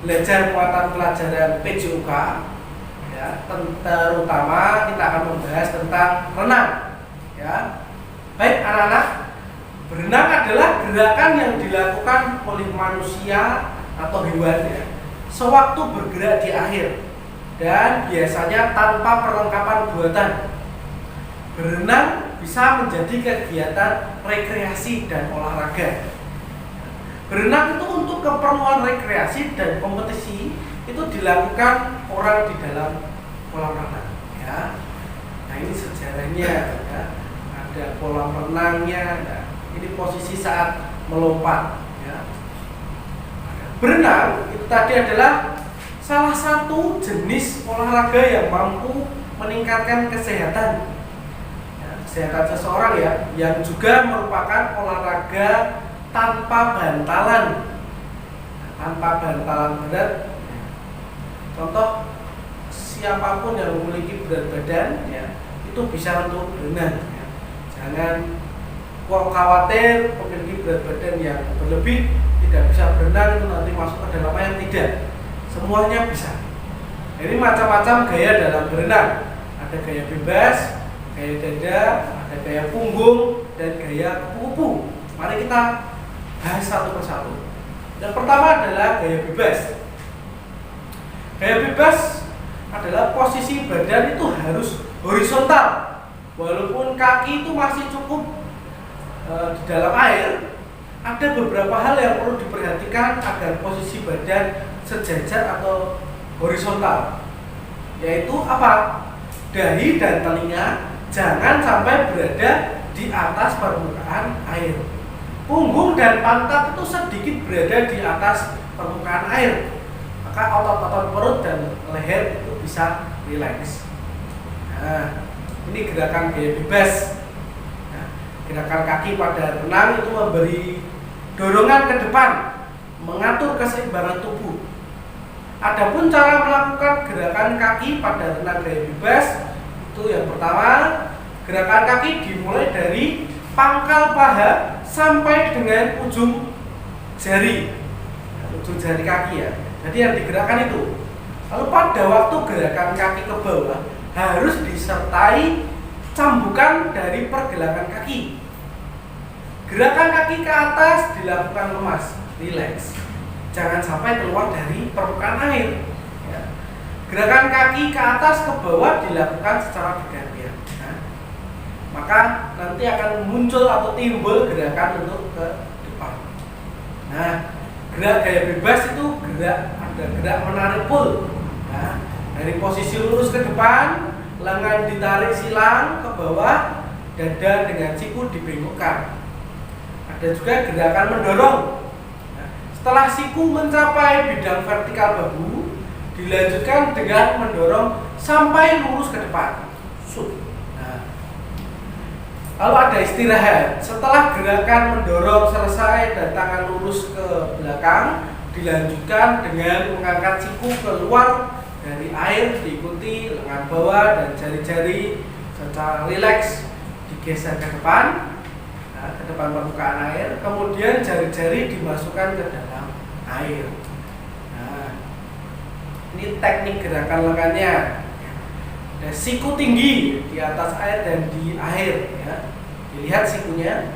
belajar muatan pelajaran PJOK ya, terutama kita akan membahas tentang renang ya. Baik anak-anak, berenang adalah gerakan yang dilakukan oleh manusia atau hewan ya, sewaktu bergerak di air dan biasanya tanpa perlengkapan buatan. Berenang bisa menjadi kegiatan rekreasi dan olahraga. Berenang itu untuk keperluan rekreasi dan kompetisi itu dilakukan orang di dalam kolam renang ya. Nah ini sejarahnya ya. Ada kolam renangnya. Nah, ini posisi saat melompat ya. Berenang itu tadi adalah salah satu jenis olahraga yang mampu meningkatkan kesehatan ya, kesehatan seseorang ya, yang juga merupakan olahraga tanpa bantalan, berat. Contoh, siapapun yang memiliki berat badan ya, itu bisa untuk berenang ya. Jangan khawatir memiliki berat badan yang berlebih tidak bisa berenang itu nanti masuk ke dalam air, tidak. Semuanya bisa. Ini macam-macam gaya dalam berenang. Ada gaya bebas, gaya dada, ada gaya punggung, dan gaya kupu-kupu. Mari kita bahas satu persatu. Yang pertama adalah gaya bebas. Gaya bebas adalah posisi badan itu harus horizontal, walaupun kaki itu masih cukup di dalam air. Ada beberapa hal yang perlu diperhatikan agar posisi badan sejajar atau horizontal, yaitu apa? Dahi dan telinga jangan sampai berada di atas permukaan air. Punggung dan pantat itu sedikit berada di atas permukaan air, maka otot-otot perut dan leher itu bisa rileks. Nah, ini gerakan gaya bebas. Nah, gerakan kaki pada renang itu memberi dorongan ke depan, mengatur keseimbangan tubuh. Adapun cara melakukan gerakan kaki pada renang gaya bebas itu yang pertama, gerakan kaki dimulai dari pangkal paha sampai dengan ujung jari kaki ya. Jadi yang digerakkan itu. Lalu pada waktu gerakan kaki ke bawah harus disertai cambukan dari pergelangan kaki. Gerakan kaki ke atas dilakukan lemas, rileks. Jangan sampai keluar dari permukaan air. Ya. Gerakan kaki ke atas ke bawah dilakukan secara bergantian. Nah, maka nanti akan muncul atau timbul gerakan untuk ke depan. Nah, gerak gaya bebas itu ada gerak menarik pull. Nah, dari posisi lurus ke depan, lengan ditarik silang ke bawah, dada dengan siku dibengkokkan. Ada juga gerakan mendorong. Nah, setelah siku mencapai bidang vertikal bahu, dilanjutkan dengan mendorong sampai lurus ke depan. Nah, lalu ada istirahat. Setelah gerakan mendorong selesai dan tangan lurus ke belakang, dilanjutkan dengan mengangkat siku keluar dari air, diikuti lengan bawah dan jari-jari secara rileks digeser ke depan. Nah, ke depan permukaan air, kemudian jari-jari dimasukkan ke dalam air. Nah, ini teknik gerakan lengannya. Ada siku tinggi di atas air dan di air. Ya. Dilihat sikunya.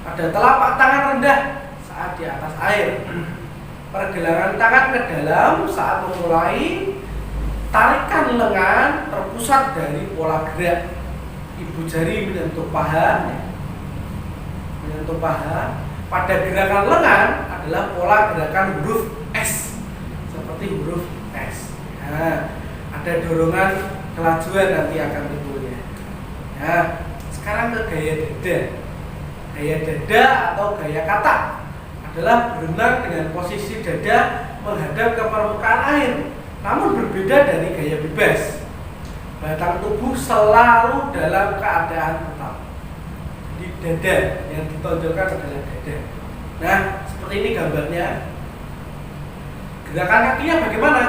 Ada telapak tangan rendah saat di atas air. Pergelangan tangan ke dalam saat memulai. Tarikan lengan terpusat dari pola gerak. Ibu jari menyentuh paha. Pada gerakan lengan adalah pola gerakan huruf S, seperti huruf S. Nah, ada dorongan kelajuan nanti akan timbulnya. Nah, sekarang ke gaya dada. Gaya dada atau gaya katak adalah berenang dengan posisi dada menghadap ke permukaan air, namun berbeda dari gaya bebas. Batang tubuh selalu dalam keadaan tetap. Dada yang ditonjolkan adalah dada. Nah, seperti ini gambarnya. Gerakan kakinya bagaimana?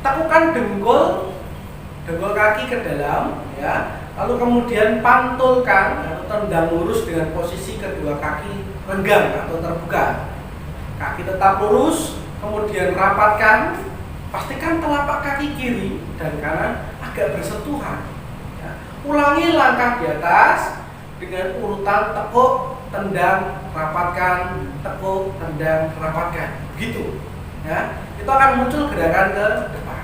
Tekukan dengkul kaki ke dalam, ya. Lalu kemudian pantulkan atau tendang lurus dengan posisi kedua kaki renggang atau terbuka. Kaki tetap lurus, kemudian rapatkan, pastikan telapak kaki kiri dan kanan agak bersentuhan. Ya. Ulangi langkah di atas dengan urutan tekuk, tendang, rapatkan, tekuk, tendang, rapatkan. Begitu. Ya. Itu akan muncul gerakan ke depan.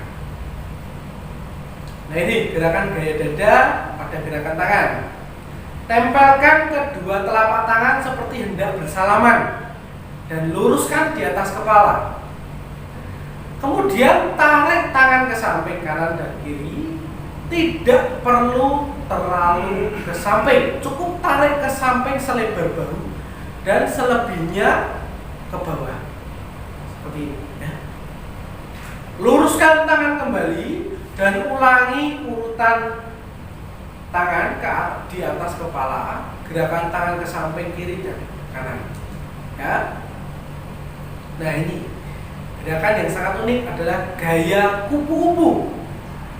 Nah, ini gerakan gaya dada pada gerakan tangan. Tempelkan kedua telapak tangan seperti hendak bersalaman dan luruskan di atas kepala. Kemudian tarik tangan ke samping kanan dan kiri. Tidak perlu terlalu ke samping, cukup tarik ke samping selebar bahu dan selebihnya ke bawah. Seperti ini ya. Luruskan tangan kembali dan ulangi urutan tangan di atas kepala, gerakan tangan ke samping kiri dan kanan. Ya. Nah, ini gerakan yang sangat unik adalah gaya kupu-kupu.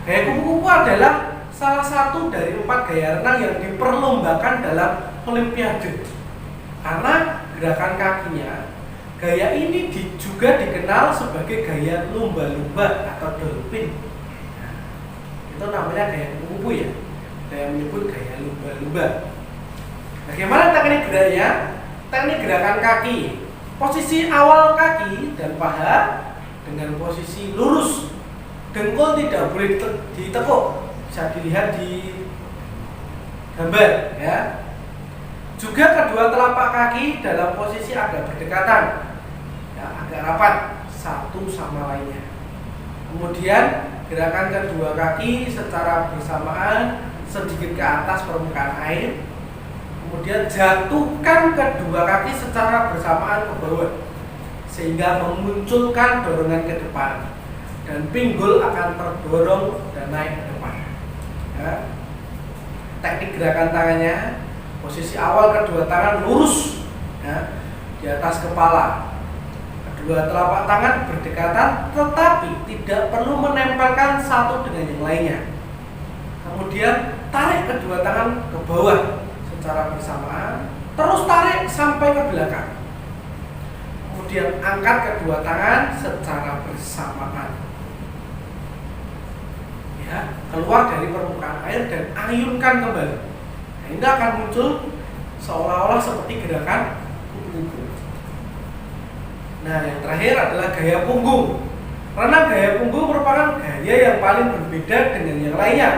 Gaya kupu-kupu adalah salah satu dari 4 gaya renang yang diperlombakan dalam Olimpiade. Karena gerakan kakinya, gaya ini juga dikenal sebagai gaya lumba-lumba atau dolphin. Nah, itu namanya gaya kupu-kupu ya. Saya menyebut gaya lumba-lumba. Bagaimana teknik geraknya? Teknik gerakan kaki. Posisi awal kaki dan paha dengan posisi lurus. Dengkul tidak boleh ditekuk. Bisa dilihat di gambar ya. Juga kedua telapak kaki dalam posisi agak berdekatan. Ya, agak rapat satu sama lainnya. Kemudian gerakan kedua kaki secara bersamaan sedikit ke atas permukaan air. Kemudian jatuhkan kedua kaki secara bersamaan ke bawah sehingga memunculkan dorongan ke depan dan pinggul akan terdorong dan naik ke depan. Ya. Teknik gerakan tangannya, posisi awal kedua tangan lurus ya, di atas kepala. Kedua telapak tangan berdekatan, tetapi tidak perlu menempelkan satu dengan yang lainnya. Kemudian tarik kedua tangan ke bawah secara bersamaan, terus tarik sampai ke belakang. Kemudian angkat kedua tangan secara bersamaan. Ya, keluar dari permukaan air dan ayunkan kembali. Nah, ini akan muncul seolah-olah seperti gerakan kupu-kupu. Nah, yang terakhir adalah gaya punggung. Karena gaya punggung merupakan gaya yang paling berbeda dengan yang lainnya.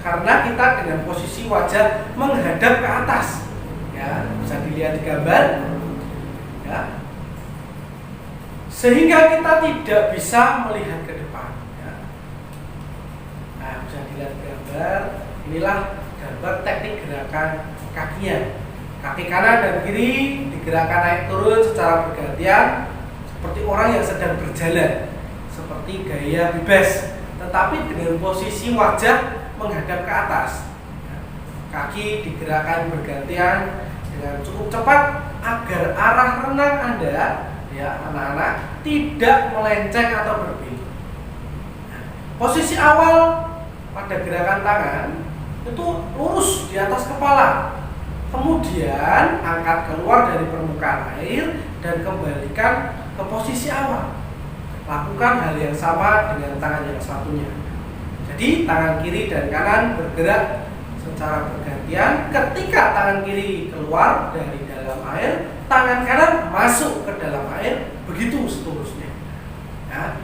Karena kita dengan posisi wajah menghadap ke atas. Ya, bisa dilihat di gambar. Ya. Sehingga kita tidak bisa melihat ke depan. Bisa dilihat gambar. Inilah gambar teknik gerakan kakinya. Kaki kanan dan kiri digerakkan naik turun secara bergantian seperti orang yang sedang berjalan, seperti gaya bebas, tetapi dengan posisi wajah menghadap ke atas. Kaki digerakkan bergantian dengan cukup cepat agar arah renang Anda, ya anak-anak, tidak melenceng atau berbelok. Posisi awal pada gerakan tangan itu lurus di atas kepala, kemudian angkat keluar dari permukaan air dan kembalikan ke posisi awal. Lakukan hal yang sama dengan tangan yang satunya. Jadi tangan kiri dan kanan bergerak secara bergantian. Ketika tangan kiri keluar dari dalam air, tangan kanan masuk ke dalam air, begitu seterusnya. Ya.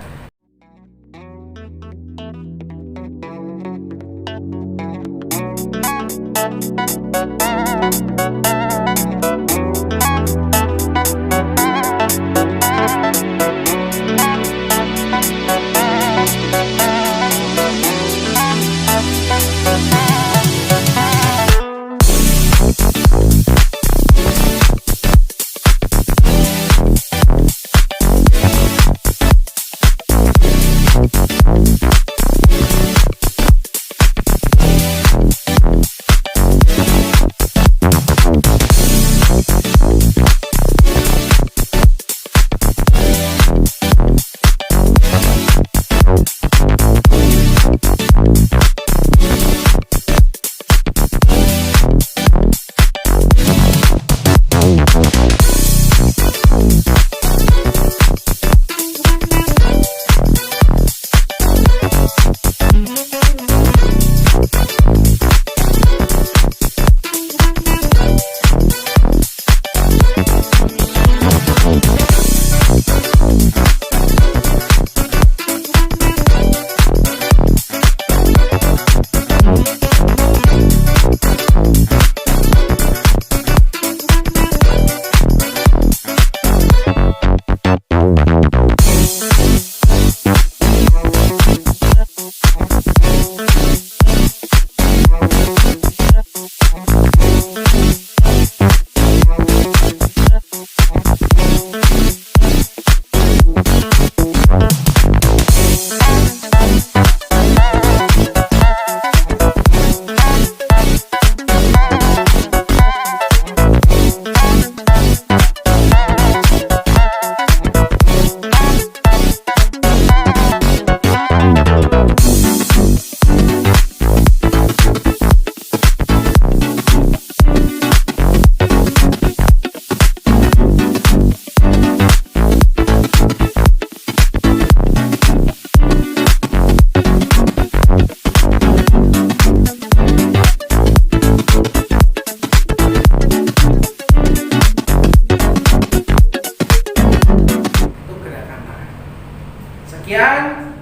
Sekian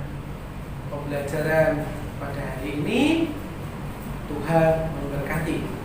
pembelajaran pada hari ini. Tuhan memberkati.